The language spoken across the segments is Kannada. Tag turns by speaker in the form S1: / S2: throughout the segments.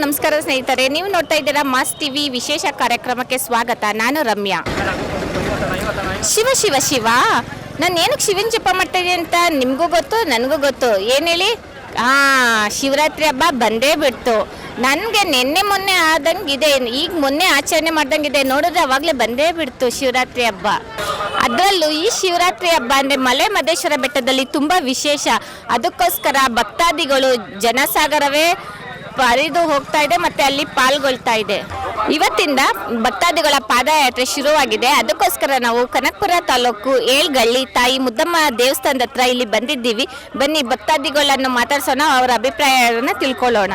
S1: ನಮಸ್ಕಾರ ಸ್ನೇಹಿತರೆ, ನೀವು ನೋಡ್ತಾ ಇದ್ದೀರಾ ಮಾಸ್ ಟಿವಿ ವಿಶೇಷ ಕಾರ್ಯಕ್ರಮಕ್ಕೆ ಸ್ವಾಗತ. ನಾನು ರಮ್ಯಾ. ಶಿವ ಶಿವ ಶಿವ, ನಾನು ಏನಕ್ಕೆ ಶಿವನ ಜಪ ಮಾಡ್ತಾಯಿದ್ದೀನಿ ಅಂತ ನಿಮಗೂ ಗೊತ್ತು, ನನಗೂ ಗೊತ್ತು. ಏನು ಹೇಳಿ, ಶಿವರಾತ್ರಿ ಹಬ್ಬ ಬಂದೇ ಬಿಡ್ತು. ನನಗೆ ನಿನ್ನೆ ಮೊನ್ನೆ ಆದಂಗಿದೆ, ಈಗ ಮೊನ್ನೆ ಆಚರಣೆ ಮಾಡ್ದಂಗಿದೆ. ನೋಡಿದ್ರೆ ಅವಾಗಲೇ ಬಂದೇ ಬಿಡ್ತು ಶಿವರಾತ್ರಿ ಹಬ್ಬ. ಅದರಲ್ಲೂ ಈ ಶಿವರಾತ್ರಿ ಹಬ್ಬ ಅಂದರೆ ಮಲೆ ಮಹದೇಶ್ವರ ಬೆಟ್ಟದಲ್ಲಿ ತುಂಬ ವಿಶೇಷ. ಅದಕ್ಕೋಸ್ಕರ ಭಕ್ತಾದಿಗಳು ಜನಸಾಗರವೇ ಪರಿದು ಹೋಗ್ತಾ ಇದೆ ಮತ್ತು ಅಲ್ಲಿ ಪಾಲ್ಗೊಳ್ತಾ ಇದೆ. ಇವತ್ತಿಂದ ಭಕ್ತಾದಿಗಳ ಪಾದಯಾತ್ರೆ ಶುರುವಾಗಿದೆ. ಅದಕ್ಕೋಸ್ಕರ ನಾವು ಕನಕಪುರ ತಾಲೂಕು ಏಳ್ಗಳ್ಳಿ ತಾಯಿ ಮುದ್ದಮ್ಮ ದೇವಸ್ಥಾನದ ಹತ್ರ ಇಲ್ಲಿ ಬಂದಿದ್ದೀವಿ. ಬನ್ನಿ ಭಕ್ತಾದಿಗಳನ್ನು ಮಾತಾಡ್ಸೋಣ, ಅವರ ಅಭಿಪ್ರಾಯವನ್ನು ತಿಳ್ಕೊಳ್ಳೋಣ.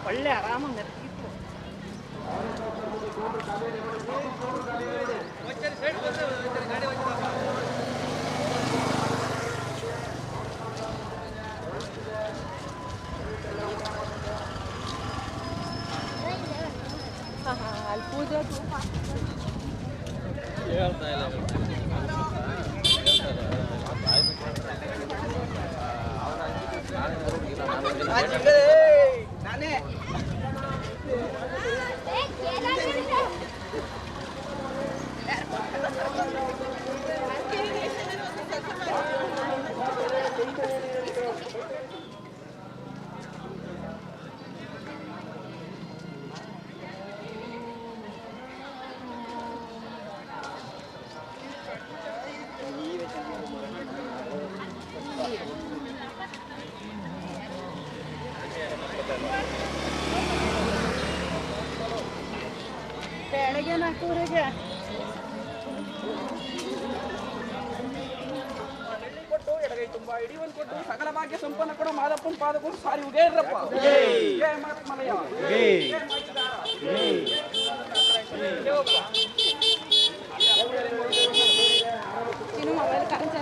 S1: ಒಳ್ಳೆ ಆರಾಮಾಗಿ ನೆರಕಿತ್ತು. ಅಲ್ಲಿ ಪೂಜೆ ಹೇಳ್ತಾ ಇಲ್ಲ. ನಾನೇ ಬೆಳಗ್ಗೆ 4:30ಗೆ ಕೊಟ್ಟು ಎಡಗೈ ತುಂಬಾ ಇಡಿವನ್ನು ಕೊಟ್ಟು ಸಕಲ ಭಾಗ್ಯ ಸಂಪನ್ನ ಕೊಡು ಮಾದಪ್ಪನ ಪಾದಗಳು ಸಾರಿ ಉಗೇರಪ್ಪ. ಜಯ ಮಾತ್ಮಲಯ. ಇನ್ನು ಮೊಬೈಲ್ ಕರೆನ್ಸಿ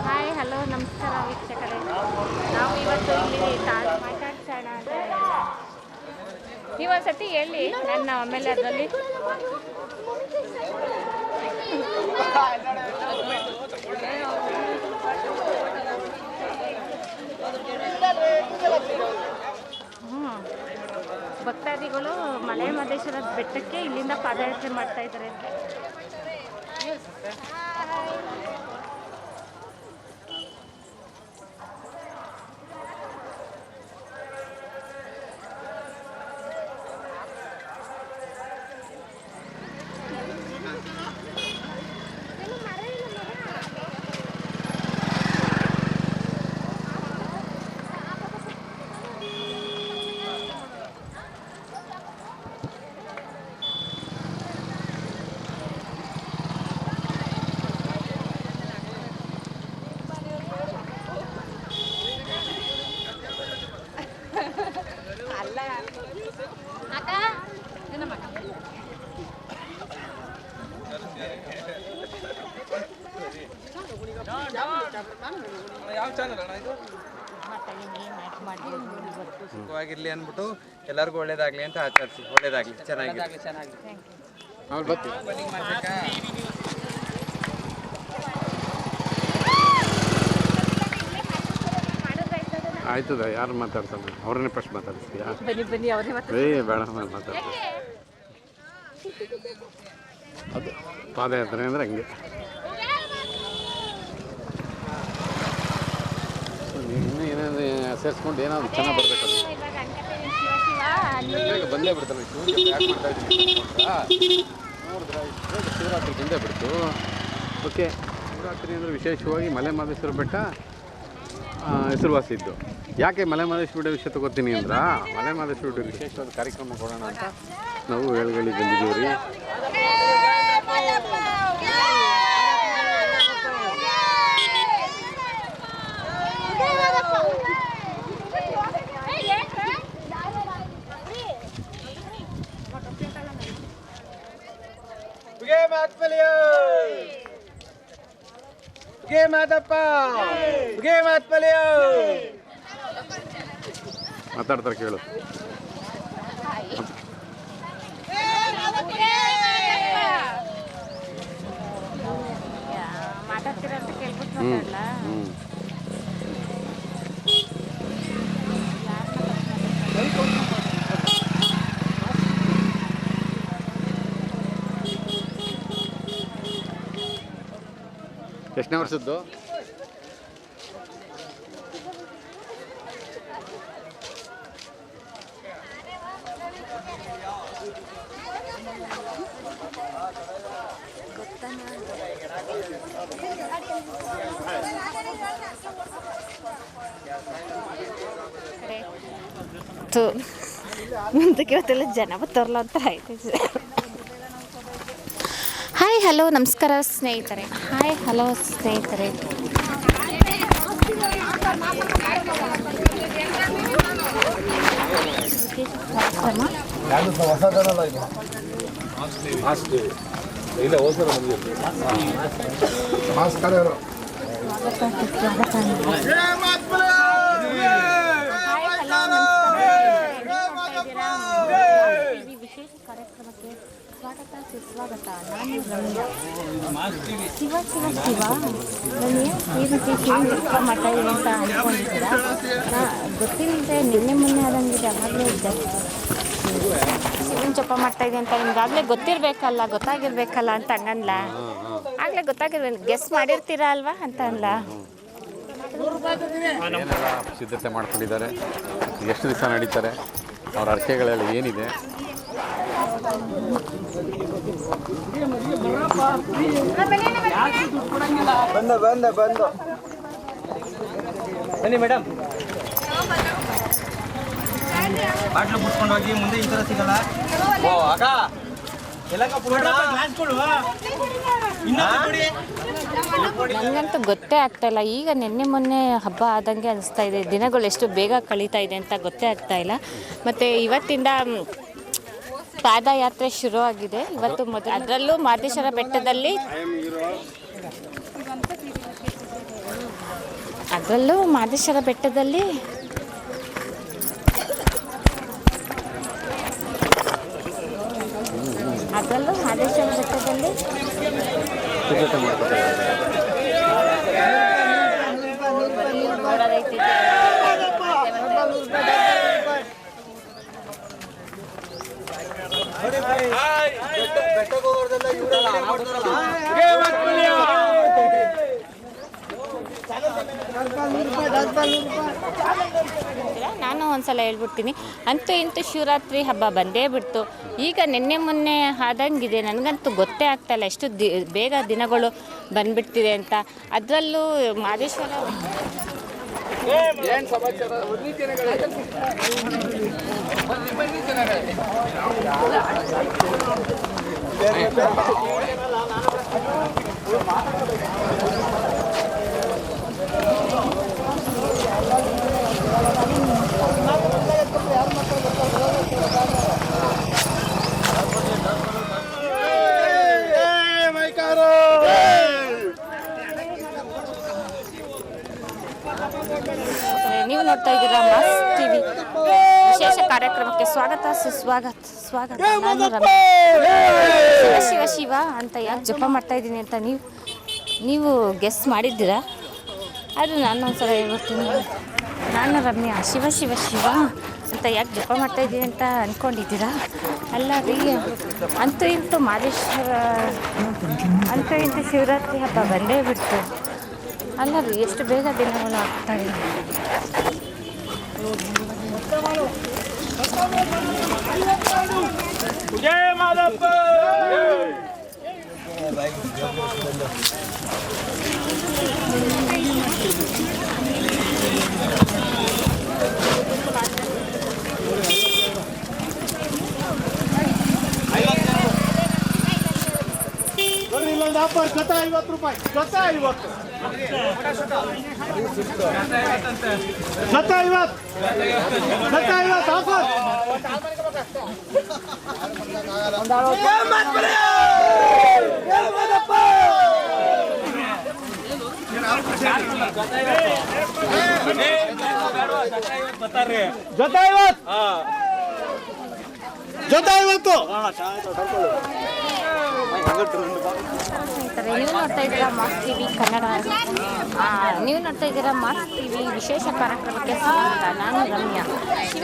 S1: ಹಾಯ್ ಹಲೋ ನಮಸ್ಕಾರ ವೀಕ್ಷಕರೇ. ನಾವು ಇವತ್ತು ಇಲ್ಲಿ ಮಾತಾಡ್ಸೋಣ ಅಂತ ನೀವೊಂದ್ಸತಿ ಹೇಳಿ, ನನ್ನ ಆಮೇಲೆ ಅದರಲ್ಲಿ ಭಕ್ತಾದಿಗಳು ಮಲೆ ಮಹದೇಶ್ವರ ಬೆಟ್ಟಕ್ಕೆ ಇಲ್ಲಿಂದ ಪಾದಯಾತ್ರೆ ಮಾಡ್ತಾ ಇದ್ದಾರೆ.
S2: ಯಾವ ಚಾನಲ್ ಅಣ್ಣ ಇದು? ಸುಖವಾಗಿರ್ಲಿ ಅಂದ್ಬಿಟ್ಟು ಎಲ್ಲರಿಗೂ ಒಳ್ಳೇದಾಗ್ಲಿ ಅಂತ ಆಚರಿಸಿ. ಒಳ್ಳೇದಾಗ್ಲಿ, ಚೆನ್ನಾಗಿ
S3: ಆಯ್ತದ. ಯಾರು ಮಾತಾಡ್ತಾರೆ? ಅವ್ರನ್ನೇ ಫಸ್ಟ್ ಮಾತಾಡ್ತೀಯಾ? ಬೇಡ ಮಾತಾಡ್ತೀವಿ. ಅದು ಪಾದಯಾತ್ರೆ ಅಂದರೆ ಹಂಗೆ. ಇನ್ನೂ ಏನಾದ್ರು ಸೇರಿಸ್ಕೊಂಡು ಏನಾದ್ರು ಚೆನ್ನಾಗಿ ಬರಬೇಕಲ್ಲ. ಬೇಗ ಬಂದೇ ಬಿಡ್ತಲ್ಲ. ಯಾಕೆ ಮಾಡ್ತಾ ಇದ್ದೀನಿ ನೋಡಿದ್ರೆ ಶಿವರಾತ್ರಿ ಬಂದೇ ಬಿಡ್ತು. ಓಕೆ, ಶಿವರಾತ್ರಿ ಅಂದರೆ ವಿಶೇಷವಾಗಿ ಮಲೆ ಮಹದೇಶ್ವರ ಬೆಟ್ಟ ಹೆಸರುವಾಸಿ ಇದ್ದು. ಯಾಕೆ ಮಲೆ ಮಹದೇಶ್ವರ ವಿಷಯ ತಗೋತೀನಿ ಅಂದ್ರೆ, ಮಲೆ ಮಹದೇಶ್ವರ ವಿಶೇಷವಾದ ಕಾರ್ಯಕ್ರಮ ಕೊಡೋಣ ಅಂತ ನಾವು ಹೇಳಿ ಬಂದಿದ್ದೀವಿ ರೀ. ಮಾತಾಡ್ತಾರೆ ಕೇಳು.
S1: ಮಾತಾಡ್ತೀರ ಅಂತ ಕೇಳ್ಬಿಟ್ಟು ಮಾತಾಡಲ್ಲ.
S3: ಎಷ್ಟನೇ ವರ್ಷದ್ದು?
S1: ಮುಂದಕ್ಕೆ ಇವತ್ತೆಲ್ಲ ಜನ ಬರ್ತಾರಲ್ಲ ಅಂತ ಆಯ್ತು. ಹಾಯ್ ಹಲೋ ನಮಸ್ಕಾರ ಸ್ನೇಹಿತರೆ. ಹಾಯ್ ಹಲೋ ಸ್ನೇಹಿತರೆ. ವಿಶೇಷ ಕಾರ್ಯಕ್ರಮಕ್ಕೆ ಸ್ವಾಗತ ಸುಸ್ವಾಗತ. ನಾನು ಶಿವ ಶಿವ ಶಿವ. ನಾನು ಈ ರೀತಿ ಶಿವ ಮಠ ಇದೆ ಅಂತ ಅಂದ್ಕೊಂಡಿದ್ದೀರಾ? ಗೊತ್ತಿಲ್ಲದೆ ನಿನ್ನೆ ಮೊನ್ನೆ ಆದಂಗಿದೆ. ಅವಾಗಲೇ ಇದ್ದೆ ಶಿವನ ಜಪ ಮಾಡ್ತಾ ಇದೆ ಅಂತ ನಿಮ್ಗಾಗಲೇ ಗೊತ್ತಾಗಿರ್ಬೇಕಲ್ಲ ಅಂತ ಹಂಗನ್ಲ. ಆಗಲೇ ಗೊತ್ತಾಗಿರ್ಬೇಕು, ಗೆಸ್ ಮಾಡಿರ್ತೀರಾ ಅಲ್ವಾ ಅಂತ ಅಲ್ಲ.
S3: ಏನೆಲ್ಲ ಸಿದ್ಧತೆ ಮಾಡ್ಕೊಂಡಿದ್ದಾರೆ, ಎಷ್ಟು ದಿವಸ ನಡೀತಾರೆ, ಅವ್ರ ಅರ್ಕೆಗಳೆಲ್ಲ ಏನಿದೆ.
S2: ಬನ್ನಿ ಮೇಡಮ್. ಬಾಟ್ಲು ಬಿಡ್ಸ್ಕೊಂಡು ಹೋಗಿ ಮುಂದೆ ಈ ಥರ ಸಿಗಲ್ಲ. ಓ ಅಕ್ಕ ಎಲ್ಲಕ್ಕ
S1: ನನಗಂತೂ ಗೊತ್ತೇ ಆಗ್ತಾ ಇಲ್ಲ. ಈಗ ನಿನ್ನೆ ಮೊನ್ನೆ ಹಬ್ಬ ಆದಂಗೆ ಅನಿಸ್ತಾ ಇದೆ. ದಿನಗಳು ಎಷ್ಟು ಬೇಗ ಕಳೀತಾ ಇದೆ ಅಂತ ಗೊತ್ತೇ ಆಗ್ತಾ ಇಲ್ಲ. ಮತ್ತು ಇವತ್ತಿಂದ ಪಾದಯಾತ್ರೆ ಶುರುವಾಗಿದೆ. ಇವತ್ತು ಅದರಲ್ಲೂ ಮಹದೇಶ್ವರ ಬೆಟ್ಟದಲ್ಲಿ ಮಹದೇಶ್ವರ ಬೆಟ್ಟದಲ್ಲಿ ನಾನು ಒಂದ್ಸಲ ಹೇಳ್ಬಿಡ್ತೀನಿ, ಅಂತೂ ಇಂತೂ ಶಿವರಾತ್ರಿ ಹಬ್ಬ ಬಂದೇ ಬಿಡ್ತು. ಈಗ ನಿನ್ನೆ ಮೊನ್ನೆ ಆದಂಗಿದೆ. ನನಗಂತೂ ಗೊತ್ತೇ ಆಗ್ತಾಯಿಲ್ಲ ಎಷ್ಟು ಬೇಗ ದಿನಗಳು ಬಂದ್ಬಿಡ್ತಿದೆ ಅಂತ. ಅದರಲ್ಲೂ ಮಹದೇಶ್ವರ ನೀವು ನೋಡ್ತಾ ಇದ್ದೀರಾ ಮಾಸ್ ಟಿವಿ ವಿಶೇಷ ಕಾರ್ಯಕ್ರಮಕ್ಕೆ ಸ್ವಾಗತ. ನಾನು ರಮ್ಯಾ. ಶಿವ ಅಂತ ಯಾಕೆ ಜಪ ಮಾಡ್ತಾ ಇದ್ದೀನಿ ಅಂತ ನೀವು ಗೆಸ್ ಮಾಡಿದ್ದೀರಾ? ಆದರೆ ನಾನು ಒಂದ್ಸಲ ಹೇಳ್ಬಿಡ್ತೀನಿ, ನಾನು ರಮ್ಯಾ. ಶಿವ ಅಂತ ಯಾಕೆ ಜಪ ಮಾಡ್ತಾ ಇದ್ದೀನಿ ಅಂತ ಅಂದ್ಕೊಂಡಿದ್ದೀರಾ? ಅಲ್ಲ ರೀ, ಅಂತೂ ಇಂತೂ ಶಿವರಾತ್ರಿ ಹಬ್ಬ ಬಂದೇ ಬಿಡ್ತು. ಅಲ್ಲ ರೀ, ಎಷ್ಟು ಬೇಗ ದಿನಗಳು ಆಗ್ತಾ ಇದೆ.
S4: ಜೊತೆ 50 ರೂಪಾಯಿ, ಜೊತೆ 50, ಜೊತೆ 50 ಆಫರ್. ಜೊತೆ 50.
S1: ನೀವು ನೋಡ್ತಾ ಇದ್ದೀರಾ ಮಾಸ್ ಟಿವಿ ಕನ್ನಡ. ನೀವು ನೋಡ್ತಾ ಇದ್ದೀರಾ ಮಾಸ್ ಟಿವಿ ವಿಶೇಷ ಕಾರ್ಯಕ್ರಮಕ್ಕೆ ಸ್ವಾಗತ. ನಾನು ರಮ್ಯಾ. ಶಿವ